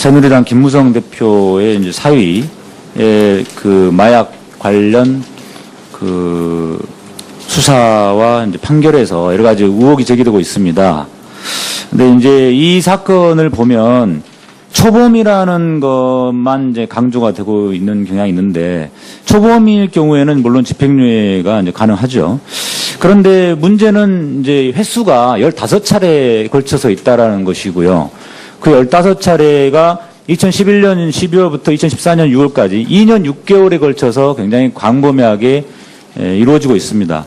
새누리당 김무성 대표의 이제 사위의 그 마약 관련 그 수사와 이제 판결에서 여러 가지 의혹이 제기되고 있습니다. 근데 이제 이 사건을 보면 초범이라는 것만 이제 강조가 되고 있는 경향이 있는데, 초범일 경우에는 물론 집행유예가 이제 가능하죠. 그런데 문제는 이제 횟수가 15차례에 걸쳐서 있다라는 것이고요. 그 15차례가 2011년 12월부터 2014년 6월까지 2년 6개월에 걸쳐서 굉장히 광범위하게 이루어지고 있습니다.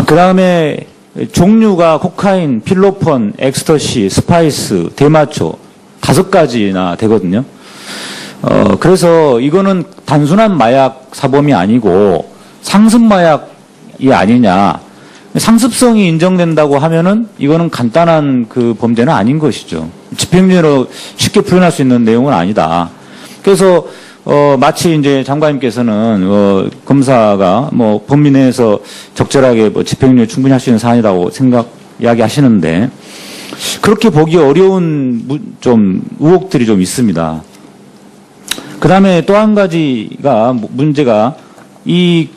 그 다음에 종류가 코카인, 필로폰, 엑스터시, 스파이스, 대마초 5가지나 되거든요. 그래서 이거는 단순한 마약 사범이 아니고 상습 마약이 아니냐. 상습성이 인정된다고 하면은 이거는 간단한 그 범죄는 아닌 것이죠. 집행유예로 쉽게 표현할 수 있는 내용은 아니다. 그래서 마치 이제 장관님께서는 검사가 뭐 범위 내에서 적절하게 뭐 집행유예 충분히 할 수 있는 사안이라고 이야기하시는데, 그렇게 보기 어려운 좀 의혹들이 좀 있습니다. 그 다음에 또 한 가지가 문제가 이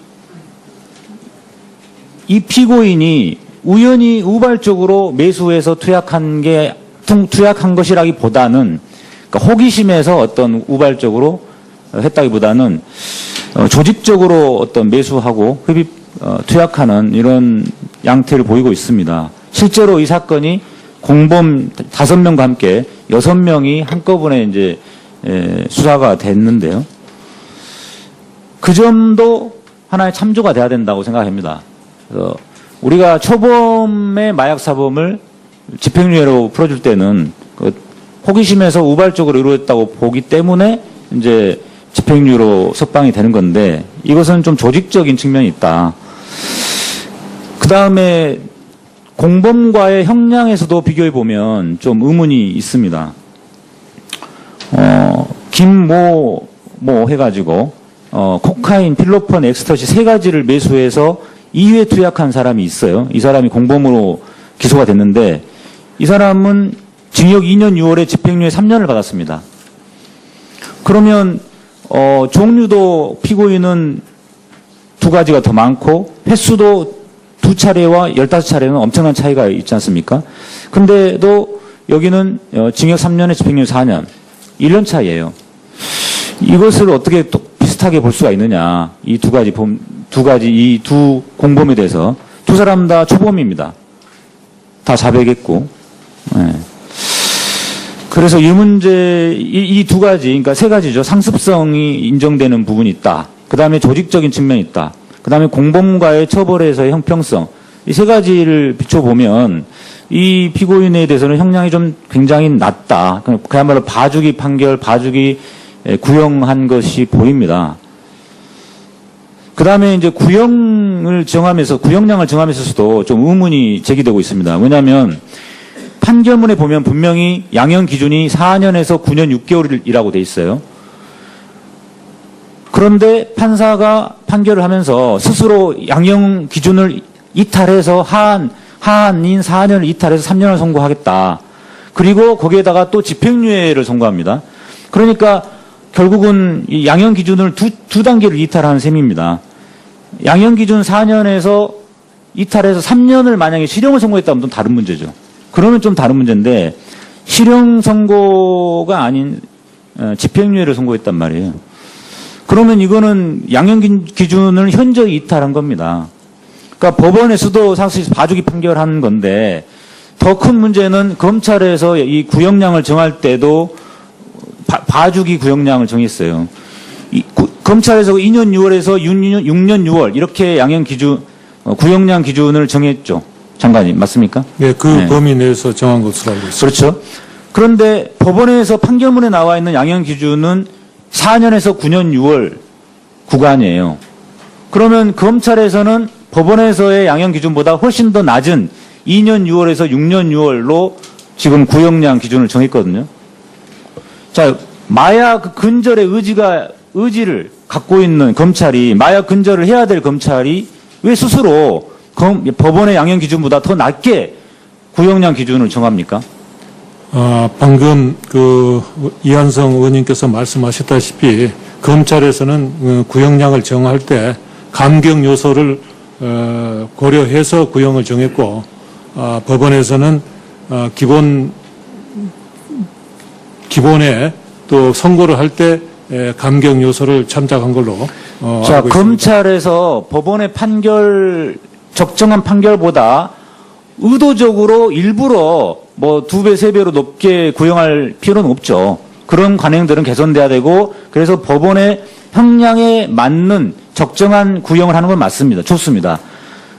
피고인이 우연히 우발적으로 매수해서 투약한 것이라기보다는, 그러니까 호기심에서 어떤 우발적으로 했다기보다는 조직적으로 어떤 매수하고 투약하는 이런 양태를 보이고 있습니다. 실제로 이 사건이 공범 5명과 함께 6명이 한꺼번에 이제 수사가 됐는데요. 그 점도 하나의 참조가 돼야 된다고 생각합니다. 그래서 우리가 초범의 마약 사범을 집행유예로 풀어줄 때는 그 호기심에서 우발적으로 이루어졌다고 보기 때문에 이제 집행유예로 석방이 되는 건데, 이것은 좀 조직적인 측면이 있다. 그 다음에 공범과의 형량에서도 비교해 보면 좀 의문이 있습니다. 김모 해가지고 코카인, 필로폰, 엑스터시 3가지를 매수해서 2회 투약한 사람이 있어요. 이 사람이 공범으로 기소가 됐는데, 이 사람은 징역 2년 6월에 집행유예 3년을 받았습니다. 그러면 종류도 피고인은 2가지가 더 많고 횟수도 2차례와 15차례는 엄청난 차이가 있지 않습니까? 근데도 여기는 징역 3년에 집행유예 4년, 1년 차이예요. 이것을 어떻게 또 비슷하게 볼 수가 있느냐? 이 두 공범에 대해서 두 사람 다 초범입니다. 다 자백했고. 네. 그래서 이 문제, 이 2가지, 그러니까 3가지죠. 상습성이 인정되는 부분이 있다. 그 다음에 조직적인 측면이 있다. 그 다음에 공범과의 처벌에서의 형평성. 이 3가지를 비춰보면 이 피고인에 대해서는 형량이 좀 굉장히 낮다. 그야말로 봐주기 판결, 봐주기 구형한 것이 보입니다. 그 다음에 이제 구형량을 정하면서도 좀 의문이 제기되고 있습니다. 왜냐하면 판결문에 보면 분명히 양형 기준이 4년에서 9년 6개월이라고 돼 있어요. 그런데 판사가 판결을 하면서 스스로 양형 기준을 이탈해서 하한인 4년을 이탈해서 3년을 선고하겠다. 그리고 거기에다가 또 집행유예를 선고합니다. 그러니까 결국은 이 양형 기준을 두 단계를 이탈하는 셈입니다. 양형 기준 4년에서 이탈해서 3년을 만약에 실형을 선고했다면 좀 다른 문제죠. 그러면 좀 다른 문제인데, 실형 선고가 아닌 집행유예를 선고했단 말이에요. 그러면 이거는 양형 기준을 현저히 이탈한 겁니다. 그러니까 법원에서도 사실 봐주기 판결한 건데, 더 큰 문제는 검찰에서 이 구형량을 정할 때도 봐주기 구형량을 정했어요. 검찰에서 2년 6월에서 6년 6월 이렇게 양형 기준, 구형량 기준을 정했죠. 장관님, 맞습니까? 네, 그 범위 내에서 정한 것으로 알고 있습니다. 그렇죠. 그런데 법원에서 판결문에 나와 있는 양형 기준은 4년에서 9년 6월 구간이에요. 그러면 검찰에서는 법원에서의 양형 기준보다 훨씬 더 낮은 2년 6월에서 6년 6월로 지금 구형량 기준을 정했거든요. 자, 마약 근절의 의지를 갖고 있는 검찰이, 마약 근절을 해야 될 검찰이 왜 스스로 법원의 양형 기준보다 더 낮게 구형량 기준을 정합니까? 방금 이한성 의원님께서 말씀하셨다시피 검찰에서는 구형량을 정할 때 감경 요소를 고려해서 구형을 정했고 법원에서는 기본에 또 선고를 할 때 감경 요소를 참작한 걸로 자, 알고 있습니다. 검찰에서 법원의 적정한 판결보다 의도적으로 일부러 뭐 2배, 3배로 높게 구형할 필요는 없죠. 그런 관행들은 개선돼야 되고, 그래서 법원의 형량에 맞는 적정한 구형을 하는 건 맞습니다. 좋습니다.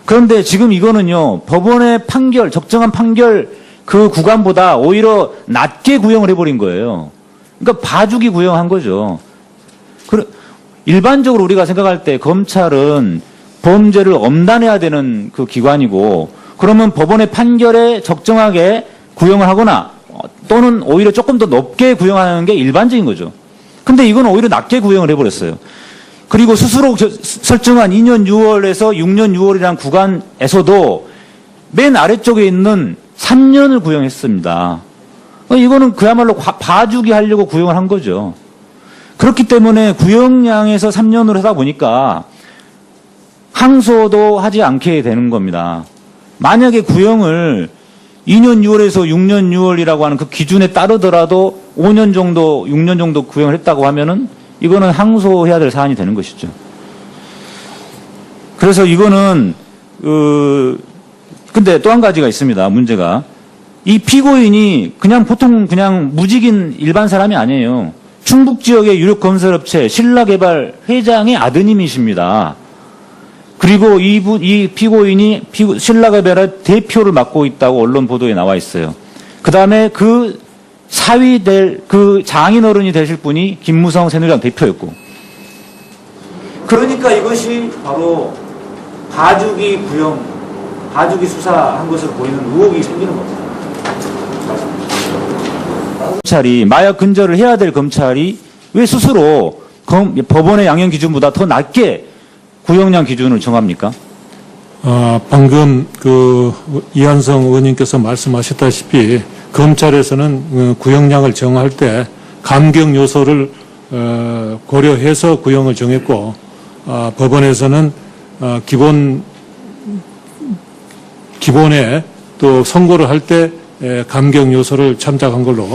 그런데 지금 이거는요, 법원의 적정한 판결 그 구간보다 오히려 낮게 구형을 해버린 거예요. 그러니까 봐주기 구형한 거죠. 일반적으로 우리가 생각할 때 검찰은 범죄를 엄단해야 되는 그 기관이고, 그러면 법원의 판결에 적정하게 구형을 하거나 또는 오히려 조금 더 높게 구형하는 게 일반적인 거죠. 근데 이건 오히려 낮게 구형을 해버렸어요. 그리고 스스로 설정한 2년 6월에서 6년 6월이라는 구간에서도 맨 아래쪽에 있는 3년을 구형했습니다. 이거는 그야말로 봐주기 하려고 구형을 한 거죠. 그렇기 때문에 구형량에서 3년으로 하다 보니까 항소도 하지 않게 되는 겁니다. 만약에 구형을 2년 6월에서 6년 6월이라고 하는 그 기준에 따르더라도 5년 정도, 6년 정도 구형을 했다고 하면은 이거는 항소해야 될 사안이 되는 것이죠. 그래서 이거는, 근데 또 한 가지가 있습니다. 문제가. 이 피고인이 보통 무직인 일반 사람이 아니에요. 충북 지역의 유력 건설업체 신라개발 회장의 아드님이십니다. 그리고 이 피고인이 신라개발의 대표를 맡고 있다고 언론 보도에 나와 있어요. 그 다음에 그 장인어른이 되실 분이 김무성 새누리당 대표였고. 그러니까 이것이 바로 봐주기 구형, 봐주기 수사한 것으로 보이는 의혹이 생기는 겁니다. 검찰이 마약 근절을 해야 될 검찰이 왜 스스로 법원의 양형 기준보다 더 낮게 구형량 기준을 정합니까? 방금 이한성 의원님께서 말씀하셨다시피 검찰에서는 구형량을 정할 때 감경 요소를 고려해서 구형을 정했고 법원에서는 기본에 또 선고를 할 때 감경 요소를 참작한 걸로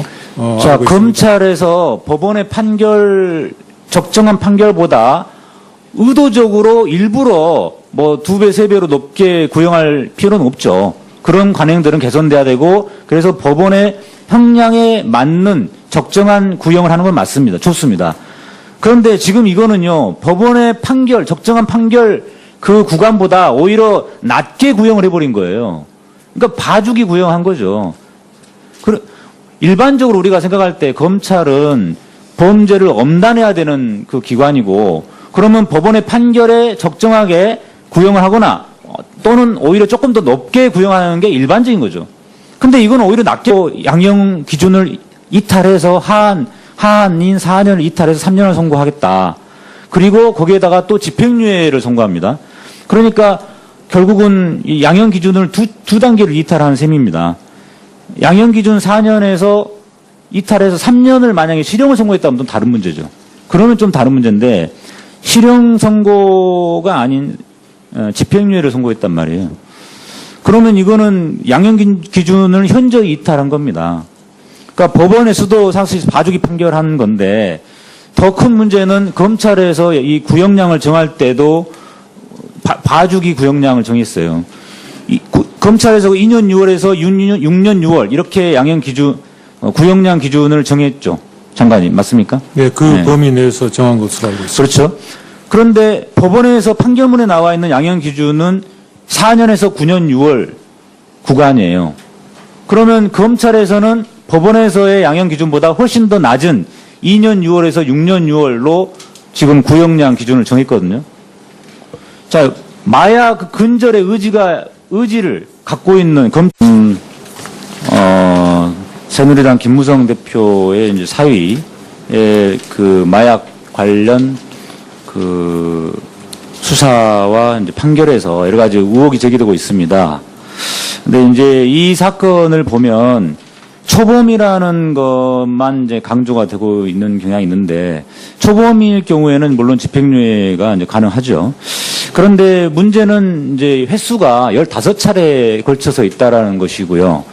자, 알고 있습니다. 검찰에서 법원의 적정한 판결보다 의도적으로 일부러 뭐 2배, 3배로 높게 구형할 필요는 없죠. 그런 관행들은 개선돼야 되고, 그래서 법원의 형량에 맞는 적정한 구형을 하는 건 맞습니다. 좋습니다. 그런데 지금 이거는요, 법원의 적정한 판결 그 구간보다 오히려 낮게 구형을 해버린 거예요. 그러니까 봐주기 구형한 거죠. 일반적으로 우리가 생각할 때 검찰은 범죄를 엄단해야 되는 그 기관이고, 그러면 법원의 판결에 적정하게 구형을 하거나 또는 오히려 조금 더 높게 구형하는 게 일반적인 거죠. 근데 이건 오히려 낮게 양형 기준을 이탈해서 하한인 4년을 이탈해서 3년을 선고하겠다. 그리고 거기에다가 또 집행유예를 선고합니다. 그러니까 결국은 이 양형 기준을 두 단계를 이탈하는 셈입니다. 양형 기준 4년에서 이탈해서 3년을 만약에 실형을 선고했다면 좀 다른 문제죠. 그러면 좀 다른 문제인데 실형 선고가 아닌 집행유예를 선고했단 말이에요. 그러면 이거는 양형 기준을 현저히 이탈한 겁니다. 그러니까 법원에서도 사실 봐주기 판결한 건데 더 큰 문제는 검찰에서 이 구형량을 정할 때도 봐주기 구형량을 정했어요. 검찰에서 2년 6월에서 6년 6월 이렇게 양형 기준, 구형량 기준을 정했죠. 장관님, 맞습니까? 네, 그 범위 내에서 정한 것으로 알고 있습니다. 그렇죠. 그런데 법원에서 판결문에 나와 있는 양형 기준은 4년에서 9년 6월 구간이에요. 그러면 검찰에서는 법원에서의 양형 기준보다 훨씬 더 낮은 2년 6월에서 6년 6월로 지금 구형량 기준을 정했거든요. 자, 마약 근절의 의지를 갖고 있는 새누리당 김무성 대표의 이제 사위의 그 마약 관련 그 수사와 이제 판결에서 여러 가지 의혹이 제기되고 있습니다. 근데 이제 이 사건을 보면 초범이라는 것만 이제 강조가 되고 있는 경향이 있는데, 초범일 경우에는 물론 집행유예가 이제 가능하죠. 그런데 문제는 이제 횟수가 15차례에 걸쳐서 있다라는 것이고요.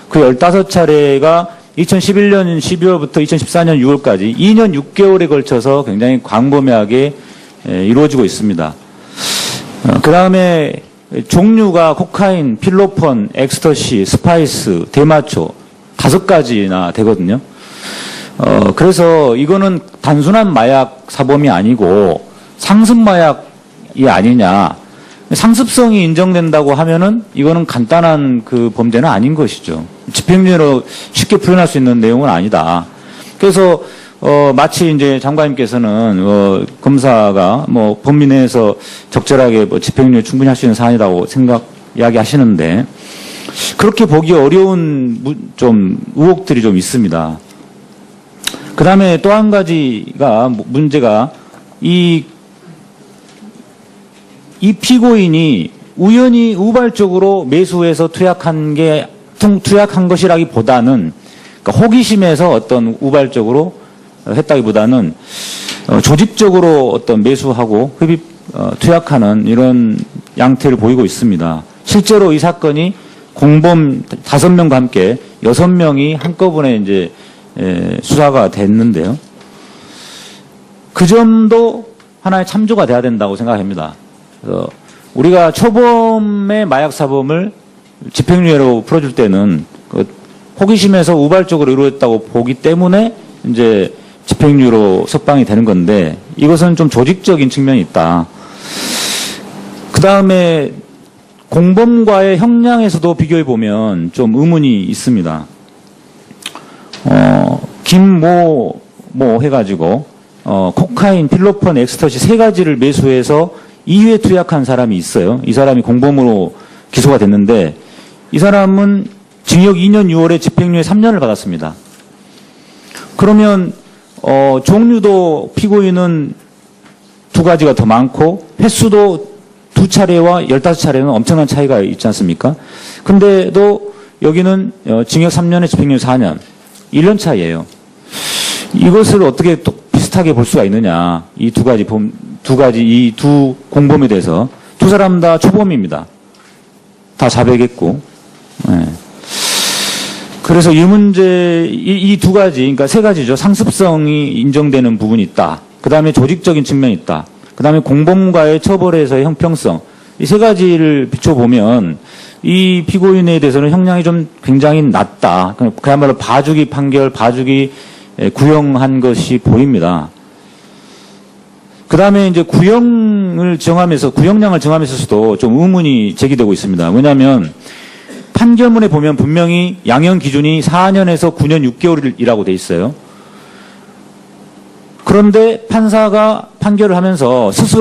그 15차례가 2011년 12월부터 2014년 6월까지 2년 6개월에 걸쳐서 굉장히 광범위하게 이루어지고 있습니다. 그 다음에 종류가 코카인, 필로폰, 엑스터시, 스파이스, 대마초 5가지나 되거든요. 그래서 이거는 단순한 마약 사범이 아니고 상습 마약이 아니냐. 상습성이 인정된다고 하면은 이거는 간단한 그 범죄는 아닌 것이죠. 집행유예로 쉽게 표현할 수 있는 내용은 아니다. 그래서 마치 이제 장관님께서는 검사가 뭐 범위 내에서 적절하게 뭐 집행유예 충분히 할 수 있는 사안이라고 이야기하시는데, 그렇게 보기 어려운 좀 의혹들이 좀 있습니다. 그 다음에 또 한 가지가 문제가 이 피고인이 우연히 우발적으로 매수해서 투약한 것이라기보다는, 그러니까 호기심에서 어떤 우발적으로 했다기보다는 조직적으로 어떤 매수하고 투약하는 이런 양태를 보이고 있습니다. 실제로 이 사건이 공범 5명과 함께 6명이 한꺼번에 이제 수사가 됐는데요. 그 점도 하나의 참조가 돼야 된다고 생각합니다. 그래서 우리가 초범의 마약 사범을 집행유예로 풀어줄 때는 그 호기심에서 우발적으로 이루어졌다고 보기 때문에 이제 집행유예로 석방이 되는 건데, 이것은 좀 조직적인 측면이 있다. 그 다음에 공범과의 형량에서도 비교해 보면 좀 의문이 있습니다. 김모 해가지고 코카인, 필로폰, 엑스터시 3가지를 매수해서 2회 투약한 사람이 있어요. 이 사람이 공범으로 기소가 됐는데, 이 사람은 징역 2년 6월에 집행유예 3년을 받았습니다. 그러면 종류도 피고인은 2가지가 더 많고 횟수도 2차례와 15차례는 엄청난 차이가 있지 않습니까? 근데도 여기는 징역 3년에 집행유예 4년, 1년 차이예요. 이것을 어떻게 또 비슷하게 볼 수가 있느냐? 이 이 두 공범에 대해서 두 사람 다 초범입니다. 다 자백했고. 네. 그래서 이 문제, 이 2가지, 그러니까 3가지죠. 상습성이 인정되는 부분이 있다. 그 다음에 조직적인 측면이 있다. 그 다음에 공범과의 처벌에서의 형평성. 이 3가지를 비춰보면 이 피고인에 대해서는 형량이 좀 굉장히 낮다. 그야말로 봐주기 판결, 봐주기 구형한 것이 보입니다. 그 다음에 이제 구형량을 정하면서도 좀 의문이 제기되고 있습니다. 왜냐하면 판결문에 보면 분명히 양형 기준이 4년에서 9년 6개월이라고 돼 있어요. 그런데 판사가 판결을 하면서 스스로